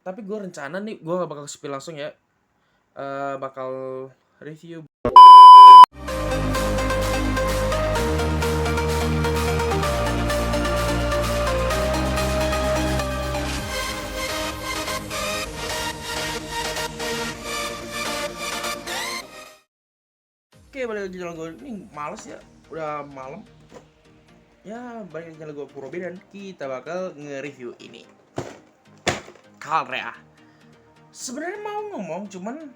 Tapi gue rencana nih, gue gak bakal spill langsung ya. Bakal review. Oke, balik lagi channel gue. Ini males ya, udah malam. Ya, balik lagi channel gue Purobi dan kita bakal nge-review ini. Calrea. Sebenarnya mau ngomong, cuman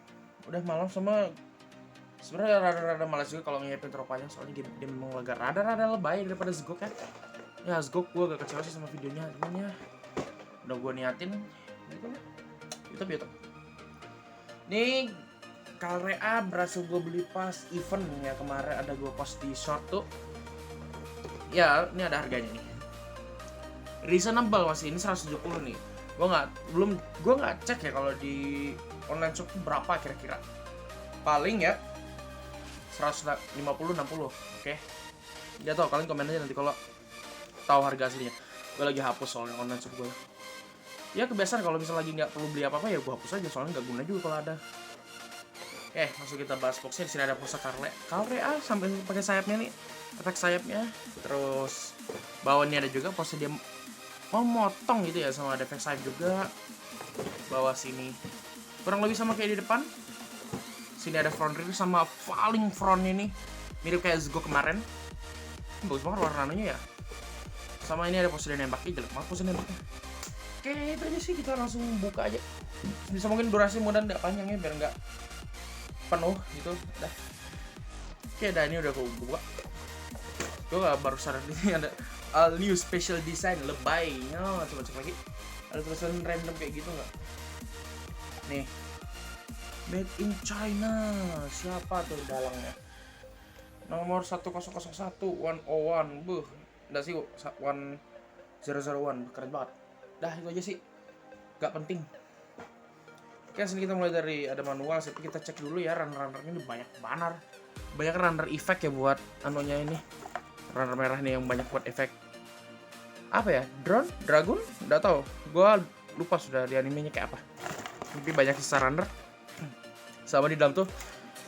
udah malam sama sebenarnya rada-rada malas juga kalau nyiapin teropanya, soalnya dia memang rada-rada lebay daripada Zgok ya. Ya Zgok gue agak kecewa sih sama videonya, cuman ya udah gue niatin gitu lah. YouTube. Nih Calrea berhasil gue beli pas event ya, kemarin ada gue post di short tuh. Ya, ini ada harganya nih. Reasonable masih, ini 170 nih. Gue nggak cek ya kalau di online shop berapa kira-kira. Paling ya 150 60. Oke. Dia tahu, kalian komen aja nanti kalau tahu harga aslinya. Gue lagi hapus soalnya online shop gue. Ya kebiasaan kalau misalnya lagi nggak perlu beli apa-apa ya gue hapus aja, soalnya nggak guna juga kalau ada. Oke, langsung kita bahas boxnya. Di sini ada pulsa Calrea sampai pakai sayapnya nih, efek sayapnya. Terus bawahnya ada juga pose dia mau motong gitu ya, sama ada efek sayap juga. Bawah sini kurang lebih sama kayak di depan. Sini ada front rear sama paling frontnya nih mirip kayak Zgok kemarin. Bagus banget warnanya ya. Sama ini ada pose dia nembaknya, jelek banget pose nembaknya. Oke, itu aja sih, kita langsung buka aja. Bisa mungkin durasi mudah nggak panjang ya, biar nggak penuh gitu. Dah. Oke, dah, ini udah gue buka. Gue baru sadar ini ada all new special design lebay. Oh, coba cek lagi. Ada tulisan random kayak gitu nggak? Nih, made in China. Siapa tuh dalangnya? Nomor 1001 101. Buh, enggak sih, 1001. Keren banget. Dah, itu aja sih. Gak penting. Oke, sini kita mulai dari ada manual. Tapi kita cek dulu ya, runner ini banyak banget. Banyak runner effect ya buat anunya ini. Runner merah nih yang banyak buat efek. Apa ya? Dragon? Nggak tahu. Gua lupa sudah di animenya kayak apa. Tapi banyak sisa runner. Sama di dalam tuh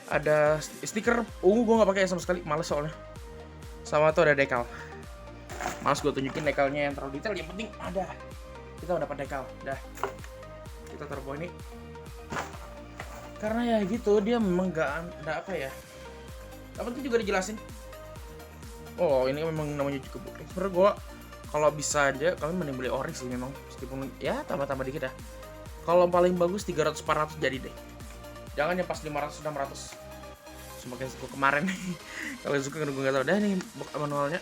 ada stiker ungu, gue nggak pakai sama sekali, males soalnya. Sama tuh ada decal. Males gue tunjukin decalnya yang terlalu detail. Yang penting ada. Kita udah dapat decal. Dah. Kita taruh bawah ini. Karena ya gitu, dia memang nggak apa ya. Apa itu juga dijelasin. Oh, ini memang namanya juga bootleg. Sebenernya gue kalau bisa aja kalian mending beli ori sih memang, meskipun ya tambah-tambah dikit dah. Kalau paling bagus 300-400 jadi deh. Jangan yang pas 500-600. Semakin suka kemarin. Kalau suka gue nggak tahu. Dah nih manualnya.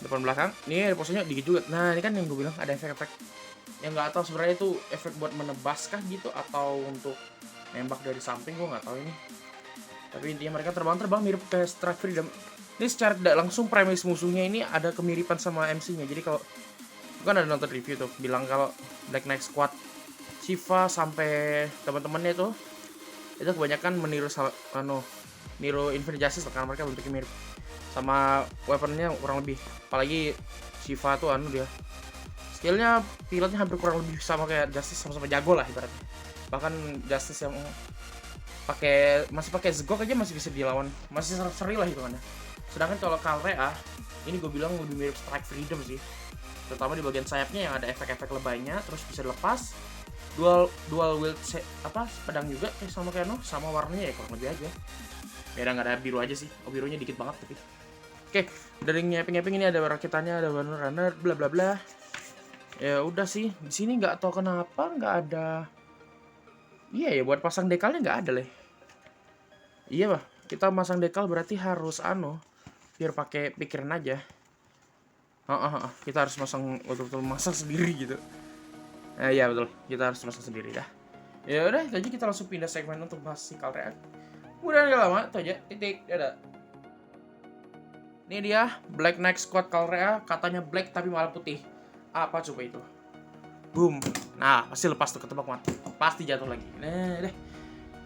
Depan belakang. Nih ada posenya dikit juga. Nah ini kan yang gue bilang ada efek-efek. Yang nggak tahu sebenarnya itu efek buat menebas kah gitu atau untuk nembak dari samping, gue nggak tahu ini. Tapi intinya mereka terbang mirip kayak Strike Freedom. Ini secara tidak langsung premis musuhnya ini ada kemiripan sama MC-nya. Jadi kalau kan ada nonton review tuh bilang kalau Black Knight Squad Shiva sampai teman-temannya itu kebanyakan meniru Infinite Justice karena mereka bentuknya mirip. Sama weaponnya kurang lebih. Apalagi Shiva tuh dia skillnya pilotnya hampir kurang lebih sama kayak Justice, sama-sama jago lah ibaratnya. Bahkan Justice yang masih pakai Zgok aja masih bisa dilawan, masih seri lah hitungannya. Sedangkan kalau Calrea ini gue bilang lebih mirip Strike Freedom sih, terutama di bagian sayapnya yang ada efek-efek lebaynya, terus bisa dilepas. Dual wield pedang juga sama warnanya ya kurang lebih aja. Beda nggak ada biru aja sih. Oh, birunya dikit banget tapi. Oke, dari nyamping ini ada rakitannya, ada runner bla bla bla. Ya udah sih, di sini nggak tahu kenapa nggak ada. Iya ya, buat pasang dekalnya nggak ada leh. Iya bah, kita masang dekal berarti harus biar pakai pikiran aja. Kita harus betul-betul masang sendiri gitu. Nah, iya betul, kita harus masang sendiri dah. Ya udah, itu aja, kita langsung pindah segmen untuk bahas si Calrea. Udah nggak lama, itu aja, titik, dadah. Ini dia Black Knight Squad Calrea, katanya black tapi malah putih. Apa coba itu? Boom. Nah, pasti lepas tuh, ketebak mati. Pasti jatuh lagi. Nah, deh.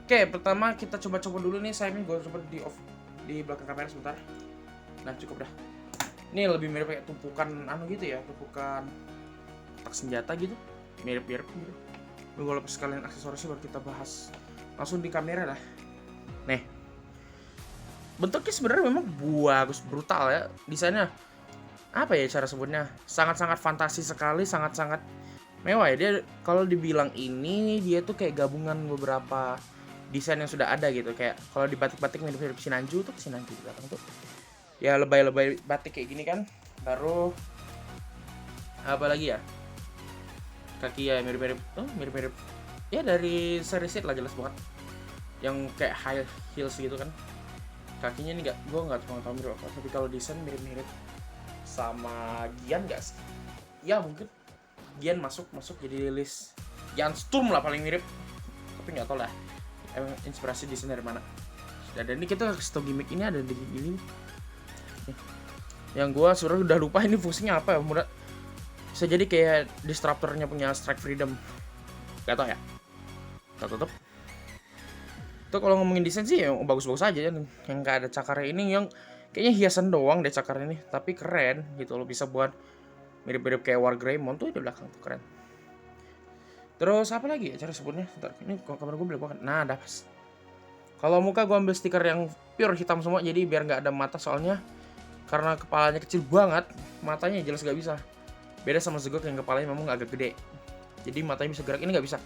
Oke, pertama kita coba dulu nih sayapnya. Gue coba di off di belakang kamera sebentar. Nah, cukup dah. Ini lebih mirip kayak tumpukan gitu ya, tumpukan tak senjata gitu. Mirip gitu. Gue lepas sekalian aksesorisnya baru kita bahas langsung di kamera lah. Nih, bentuknya sebenarnya memang bagus, brutal ya. Desainnya apa ya cara sebutnya, sangat-sangat fantasi sekali, sangat-sangat mewah ya. Dia kalau dibilang ini dia tuh kayak gabungan beberapa desain yang sudah ada gitu. Kayak kalau di batik-batik mirip-mirip Sinanju tuh, Sinanju di belakang tuh ya lebay-lebay batik kayak gini kan. Baru apa lagi ya, kaki ya mirip-mirip mirip-mirip ya dari seri set lah, jelas banget yang kayak high heels gitu kan. Kakinya nih gue nggak tahu mirip apa, tapi kalau desain mirip-mirip sama Gian gak sih? Ya mungkin Gian masuk jadi list Gian Sturm lah paling mirip, tapi nggak tahu lah emang inspirasi desain dari mana. Dan ini kita stok gimmick ini ada di ini nih. Yang gue sebenarnya udah lupa ini fungsinya apa ya, mudah bisa jadi kayak disruptornya punya Strike Freedom, gak tau ya. Kita tutup. Itu kalau ngomongin desain sih yang bagus-bagus aja ya. Yang gak ada cakarnya ini yang kayaknya hiasan doang deh cakarnya ini, tapi keren gitu loh, bisa buat mirip-mirip kayak War Greymon tuh di belakang tuh, keren. Terus apa lagi ya cara sebutnya? Bentar, ini kamera gue belum banget. Nah, ada pas. Kalau muka gue ambil stiker yang pure hitam semua, jadi biar nggak ada mata, soalnya karena kepalanya kecil banget, matanya jelas gak bisa. Beda sama Zegok yang kepalanya memang agak gede, jadi matanya bisa gerak, ini nggak bisa.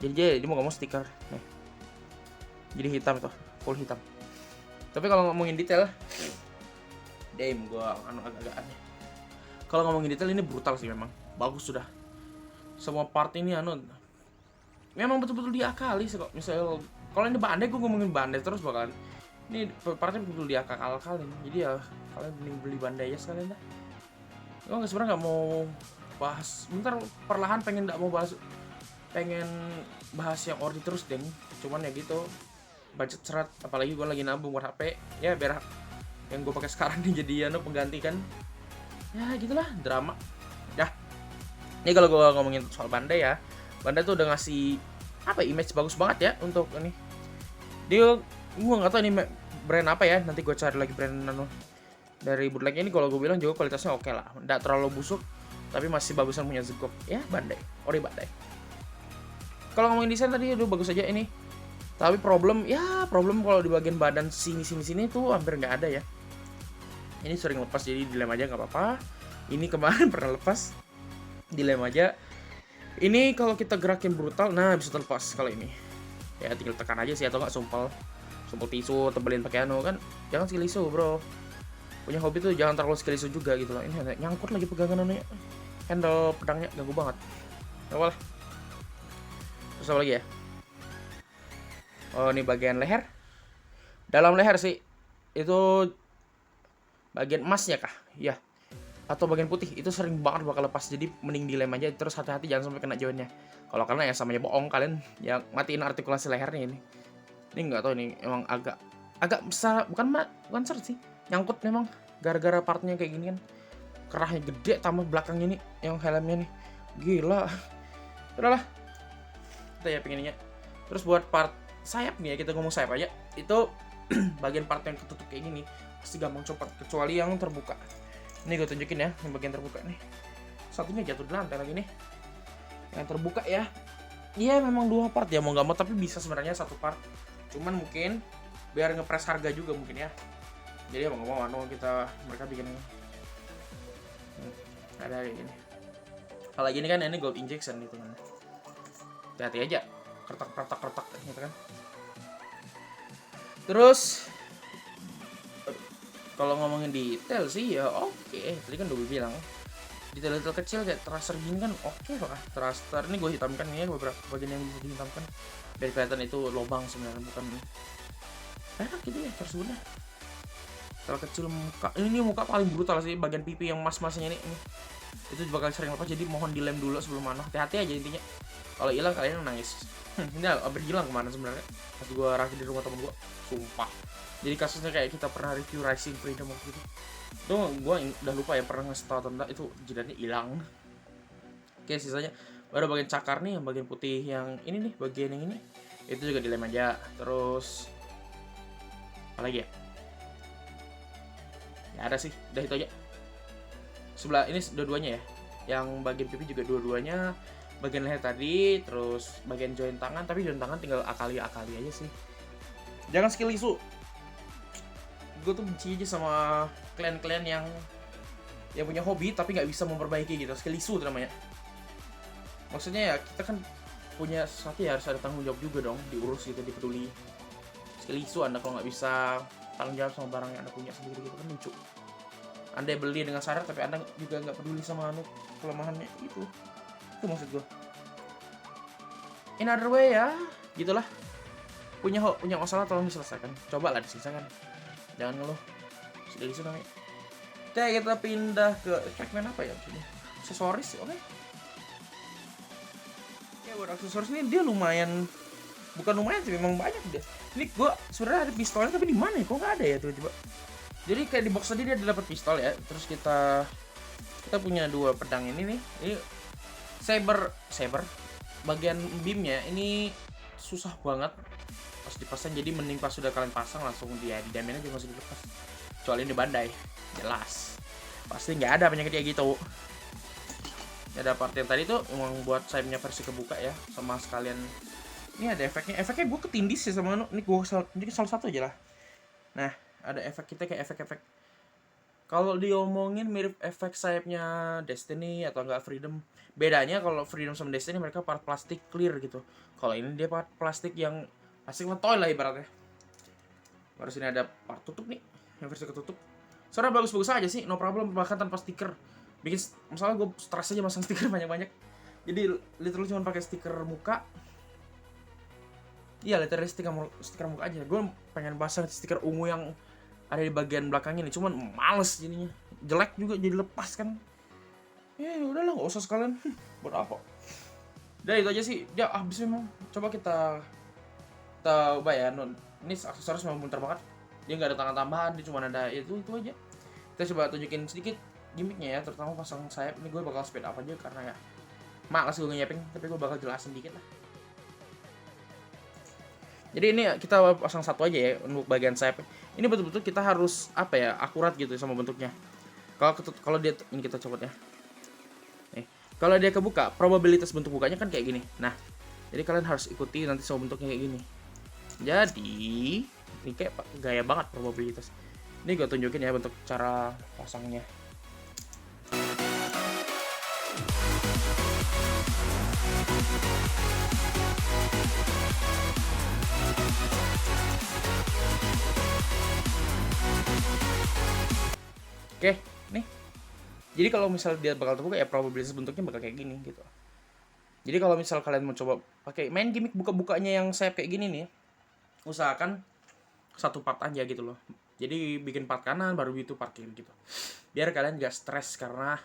Jadi dia mau stiker nih, jadi hitam tuh, full hitam. Tapi kalau ngomongin detail, damn, gua agak aneh. Kalau ngomongin detail ini brutal sih, memang bagus sudah. Semua part ini memang betul-betul diakali sih kok. Misalnya kalau ini bandai, gue ngomongin bandai terus bakalan ini partnya betul diakal-akalin. Jadi ya kalian mending beli bandai aja sekalian dah. Gue sebenarnya nggak mau bahas, bentar perlahan pengen bahas yang ori terus deh. Cuman ya gitu, budget seret, apalagi gue lagi nabung buat HP ya, biar yang gue pakai sekarang nih jadi pengganti kan. Ya gitulah, drama. Dah. Ini kalau gue ngomongin soal Bandai ya, Bandai tuh udah ngasih apa image bagus banget ya untuk ini. Dia gue nggak tahu ini brand apa ya, nanti gue cari lagi brand dari bootleg ini. Kalau gue bilang juga kualitasnya oke lah, nggak terlalu busuk, tapi masih bagusan punya Zegok ya. Bandai, ori Bandai. Kalau ngomongin desain tadi udah bagus aja ini, tapi problem kalau di bagian badan sini tuh hampir nggak ada ya. Ini sering lepas jadi dilem aja nggak apa-apa. Ini kemarin pernah lepas, dilem aja. Ini kalau kita gerakin brutal, nah bisa terlepas. Kalau ini ya tinggal tekan aja sih, atau nggak sumpel tisu, tebelin pakai kan. Jangan skill isu bro, punya hobi tuh jangan terlalu skill isu juga gitu loh. Ini nyangkut lagi pegangan handle pedangnya, ganggu banget. Awal terus apa lagi ya? Oh, ini bagian leher, dalam leher sih itu bagian emasnya kah ya, atau bagian putih itu sering banget bakal lepas, jadi mending dilem aja. Terus hati-hati jangan sampai kena joinnya. Kalau karena ya samanya bohong, kalian yang matiin artikulasi lehernya ini nggak tahu, ini emang agak besar, bukan seret sih, nyangkut memang gara-gara partnya kayak gini kan, kerahnya gede, tambah belakangnya nih yang helmnya nih gila. Udahlah, kita ya pengennya. Terus buat part sayap nih ya, kita ngomong sayap aja. Itu bagian part yang ketutup kayak gini pasti gampang copot, kecuali yang terbuka. Ini gue tunjukin ya, yang bagian terbuka nih. Satunya jatuh di lantai lagi nih. Yang terbuka ya. Iya memang 2 part ya, mau nggak mau, tapi bisa sebenarnya 1 part. Cuman mungkin biar ngepres harga juga mungkin ya. Jadi mau nggak mau mereka bikin ada kayak gini. Kalau gini kan ini gold injection gitu kan. Hati-hati aja, kertak gitu kan. Terus kalau ngomongin detail sih ya oke. Tadi kan udah bilang detail-detail kecil kayak thruster gini kan oke lah. Thruster ini gue hitamkan ya, beberapa bagian yang bisa dihitamkan biar kelihatan itu lubang sebenarnya, bukan enak gitu ya tersebutnya. Kalau kecil muka, ini muka paling brutal sih, bagian pipi yang mas-masnya ini itu bakal sering lepas, jadi mohon dilem dulu sebelum hati-hati aja intinya. Kalau hilang kalian nangis. Ini hampir hilang kemana sebenarnya pas gue rakit di rumah temen gue, sumpah. Jadi kasusnya kayak kita pernah review Rising Freedom waktu itu. Tuh gue udah lupa ya pernah ngasih tau tentang itu, jidatnya hilang. Oke, sisanya baru bagian cakar nih, yang bagian putih yang ini nih, bagian yang ini itu juga dilem aja. Terus apa lagi ya? Ya ada sih, udah itu aja. Sebelah ini dua-duanya ya. Yang bagian pipi juga dua-duanya bagian leher tadi, terus bagian join tangan, tapi join tangan tinggal akali-akali aja sih. Jangan skill isu. Gue tuh benci aja sama klien-klien yang punya hobi tapi nggak bisa memperbaiki gitu. Skill isu itu namanya. Maksudnya ya kita kan punya sesuatu ya, harus ada tanggung jawab juga dong, diurus gitu, dipeduli. Skill isu Anda kalau nggak bisa tanggung jawab sama barang yang Anda punya sendiri gitu kan lucu. Anda beli dengan sadar tapi Anda juga nggak peduli sama kelemahannya itu maksud gue. In other way ya gitulah, punya masalah tolong diselesaikan, coba lah diselesaikan, jangan ngeluh. Sudah isu namanya. Oke, kita pindah ke segmen apa ya, aksesoris. Oke, buat aksesoris ini dia lumayan, bukan lumayan sih, memang banyak dia. Ini gue sebenarnya ada pistolnya tapi di mana ya, kok nggak ada ya tiba-tiba. Jadi kayak di box tadi dia dapat pistol ya, terus kita punya 2 pedang ini nih. Ini saber bagian beamnya ini susah banget pas dipasang, jadi mending pas sudah kalian pasang langsung dia di diamond aja, masih dilepas. Kecuali ini Bandai, jelas pasti nggak ada penyakit kayak gitu. Ada part yang tadi tuh emang buat sayapnya versi kebuka ya, sama sekalian ini ada efeknya gue ketindis ya sama ini gue salah satu aja lah. Nah, ada efek kita kayak efek-efek, kalau diomongin mirip efek sayapnya Destiny atau enggak Freedom. Bedanya kalau Freedom sama Destiny mereka part plastik clear gitu, kalau ini dia part plastik yang plastik letoy lah ibaratnya. Baru sini ada part tutup nih, yang versi ketutup. Soalnya bagus-bagus aja sih, no problem, bahkan tanpa stiker. Bikin masalah gue stres aja masang stiker banyak-banyak. Jadi literally cuma pakai stiker muka. Iya, literally stiker muka aja. Gue pengen pasang stiker ungu yang ada di bagian belakang ini, cuman males jadinya, jelek juga jadi lepas kan. Ya udahlah, nggak usah sekalian. Buat apa? Udah itu aja sih, dia habis memang. Coba kita ubah ya, ini aksesoris memang bentar banget. Dia nggak ada tangan tambahan, dia cuma ada itu aja. Kita coba tunjukin sedikit gimmicknya ya, terutama pasang sayap. Ini gue bakal speed up aja karena ya malas gue nge-nyapping, tapi gue bakal jelasin dikit lah. Jadi ini kita pasang satu aja ya untuk bagian sayap. Ini betul-betul kita harus apa ya, akurat gitu sama bentuknya. Kalau dia ini kita copot ya. Nih, kalau dia kebuka, probabilitas bentuk bukanya kan kayak gini. Nah, jadi kalian harus ikuti nanti sama bentuknya kayak gini. Jadi ini kayak gaya banget probabilitas. Ini gue tunjukin ya bentuk cara pasangnya. Oke, nih. Jadi kalau misal dia bakal terbuka ya probabilitas bentuknya bakal kayak gini gitu. Jadi kalau misal kalian mau coba pakai main gimmick buka-bukanya yang sayap kayak gini nih, usahakan satu part aja gitu loh. Jadi bikin part kanan baru itu part kiri gitu. Biar kalian gak stres karena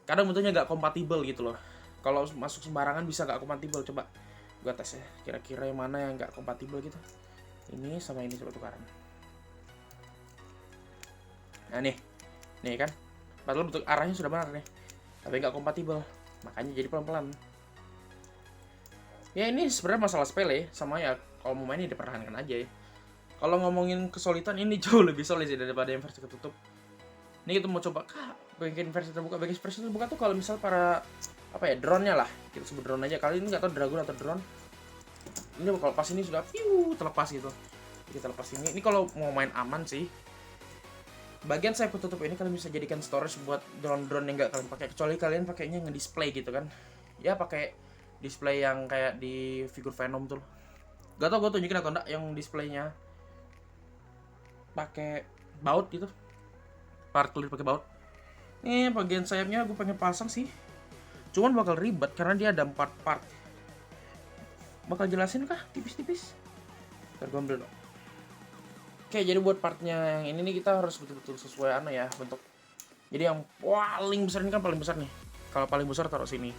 kadang bentuknya gak kompatibel gitu loh. Kalau masuk sembarangan bisa gak kompatibel. Coba gua tes ya, kira-kira yang mana yang gak kompatibel gitu. Ini sama ini coba tukaran. Nah nih kan, padahal bentuk arahnya sudah benar nih, tapi nggak kompatibel, makanya jadi pelan-pelan. Ya ini sebenarnya masalah sepele, sama ya kalau mau main ini dipertahankan aja ya. Kalau ngomongin kesulitan ini jauh lebih sulit sih daripada yang versi ketutup. Ini kita mau coba bikin versi terbuka. Bikin versi terbuka tuh kalau misal para apa ya, drone-nya lah, kita sebut drone aja. Kali ini nggak tahu dragon atau drone. Ini kalau pas ini sudah terlepas gitu, kita lepas ini. Ini kalau mau main aman sih. Bagian sayap ketutup ini kalian bisa jadikan storage buat drone-drone yang nggak kalian pakai, kecuali kalian pakainya nge-display gitu kan. Ya pakai display yang kayak di figur Venom tuh. Gak tau gue tunjukin atau enggak yang displaynya pakai baut gitu. Part clear pakai baut. Ini bagian sayapnya gue pengen pasang sih. Cuman bakal ribet karena dia ada 4 part. Bakal jelasin kah tipis-tipis? Ntar gue ambil dong. Oke, jadi buat partnya yang ini nih kita harus betul-betul sesuai ya bentuk. Jadi yang paling besar ini kan paling besar nih. Kalau paling besar taruh sini,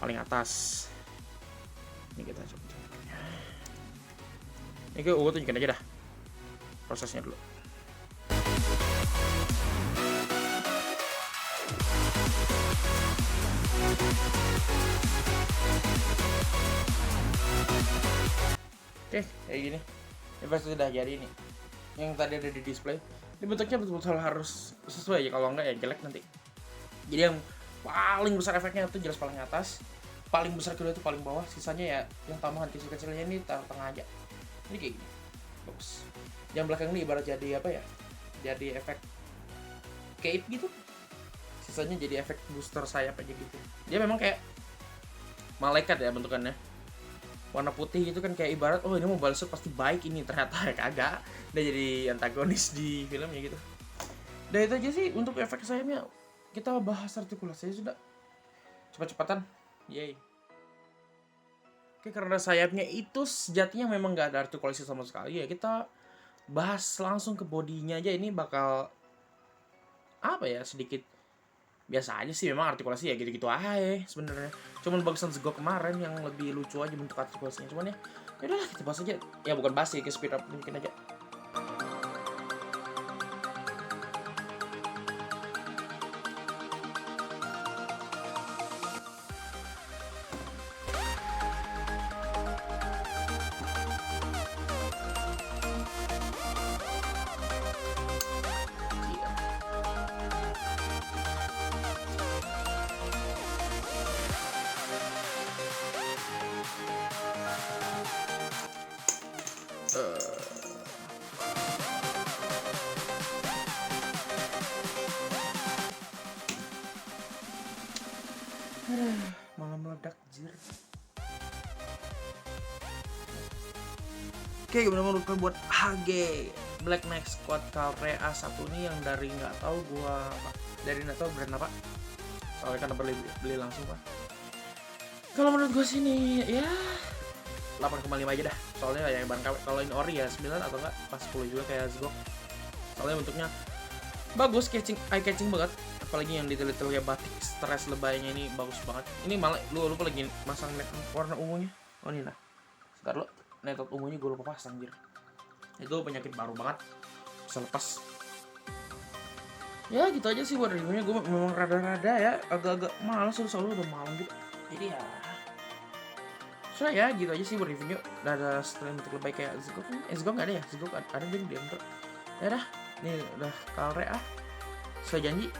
paling atas. Ini kita coba. Ini gue tunjukin aja dah prosesnya dulu. Oke, kayak gini. Ini pasti sudah jadi nih. Yang tadi ada di display. Ini bentuknya betul-betul harus sesuai ya, kalau enggak ya jelek nanti. Jadi yang paling besar efeknya itu jelas paling atas. paling besar kedua itu paling bawah, sisanya ya yang tambahan kecil-kecilnya ini taruh tengah aja. Ini kayak gini, bagus. Yang belakang ini ibarat jadi apa ya? Jadi efek cape gitu. Sisanya jadi efek booster sayap aja gitu. Dia memang kayak malaikat ya bentukannya. Warna putih gitu kan kayak ibarat oh ini Mobile Suit pasti baik ini, ternyata ya kagak. Dia jadi antagonis di filmnya gitu. Dan itu aja sih untuk efek sayapnya. Kita bahas artikulasi sudah. Cepat-cepatan. Yay. Oke, karena sayapnya itu sejatinya memang nggak ada artikulasi sama sekali ya, kita bahas langsung ke bodinya aja. Ini bakal apa ya, sedikit biasa aja sih, memang artikulasi ya gitu-gitu aja sebenarnya. Cuman bagusan Zego kemarin yang lebih lucu aja bentuk artikulasinya. Cuman ya udahlah kita bahas aja. Ya bukan bahas sih, ke speed up mungkin aja. Malah meledak jir. Oke, gimana menurut kalian buat HG Black Knight Squad Calre A1 ini yang dari nggak tahu gua apa, dari nggak tahu brand apa, soalnya kan beli langsung pak. Kalau menurut gua sih nih ya 8,5 aja dah, soalnya ya ban KW. Kalau ini ori ya 9 atau enggak pas 10 juga kayak Zgok, soalnya bentuknya bagus, eye catching banget. Apalagi yang detail-detail kayak batik stress lebaynya ini bagus banget. Ini malah lupa lagi masang warna ungunya. Oh ini lah, sebentar lo, netot ungunya gue lupa pasang anjir. Itu penyakit baru banget, bisa lepas. Ya gitu aja sih buat reviewnya. Gue memang rada-rada ya agak-agak malas, soalnya udah malam gitu. Jadi ya so ya gitu aja sih buat reviewnya. Udah ada setelah untuk lebay kayak Zgok. Zgok nggak ada ya, Zgok ada di intro. Ya dah, ini udah Calre ah. Saya janji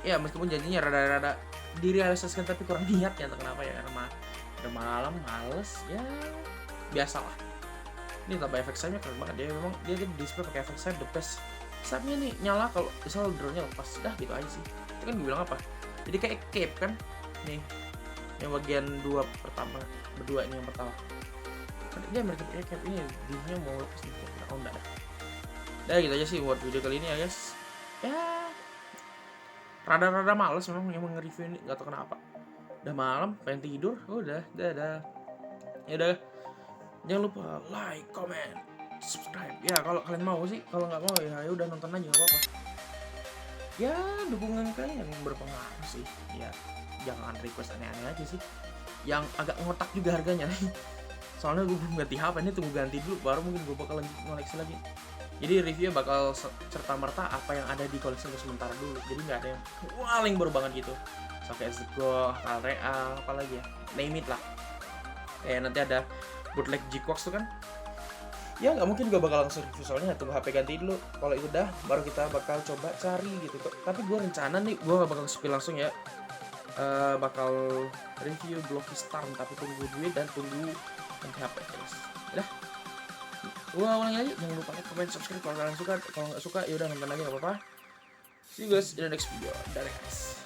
ya, meskipun janjinya rada-rada direalisasikan tapi kurang niat ya, entah kenapa ya, karena udah malam males ya, biasalah. Ini tambah efek sayapnya keren banget. Dia memang dia display pakai efek sayap the best. Sayapnya nih nyala kalau misal drone-nya lepas, dah gitu aja sih. Itu kan gue bilang apa, jadi kayak cape kan nih, yang bagian dua pertama, berdua ini yang pertama dia mirip kayak cape. Ini dia mau lepas nih, oh enggak dah. Dah gitu aja sih buat video kali ini ya guys. Ya rada-rada males memang yang nge-review ini, gak tau kenapa. Udah malam, pengen tidur, udah, dadah. Ya udah, jangan lupa like, comment, subscribe. Ya kalau kalian mau sih, kalau nggak mau ya udah nonton aja nggak apa-apa. Ya dukungan kalian yang berpengaruh sih. Ya jangan request aneh-aneh aja sih. Yang agak ngotak juga harganya. Soalnya gue belum ganti HP, ini tunggu ganti dulu baru mungkin gue bakal lanjut ngoleksi lagi. Jadi review bakal serta-merta apa yang ada di koleksi gue sementara dulu. Jadi nggak ada yang paling baru banget gitu. Sampai Zgok, Calre A, apalagi ya, name it lah. Kayak nanti ada bootleg G-Cox tuh kan. Ya nggak mungkin gue bakal langsung review, soalnya tunggu HP ganti dulu. Kalau itu udah, baru kita bakal coba cari gitu. Tapi gue rencana nih, gue nggak bakal spill langsung ya. Bakal review Blocky Storm, tapi tunggu duit dan tunggu nanti HP guys. Udah. Gua ulangi lagi, jangan lupa like, comment, subscribe kalau kalian suka. Kalau nggak suka ya udah nonton lagi nggak apa-apa. See you guys in the next video. Dadah guys.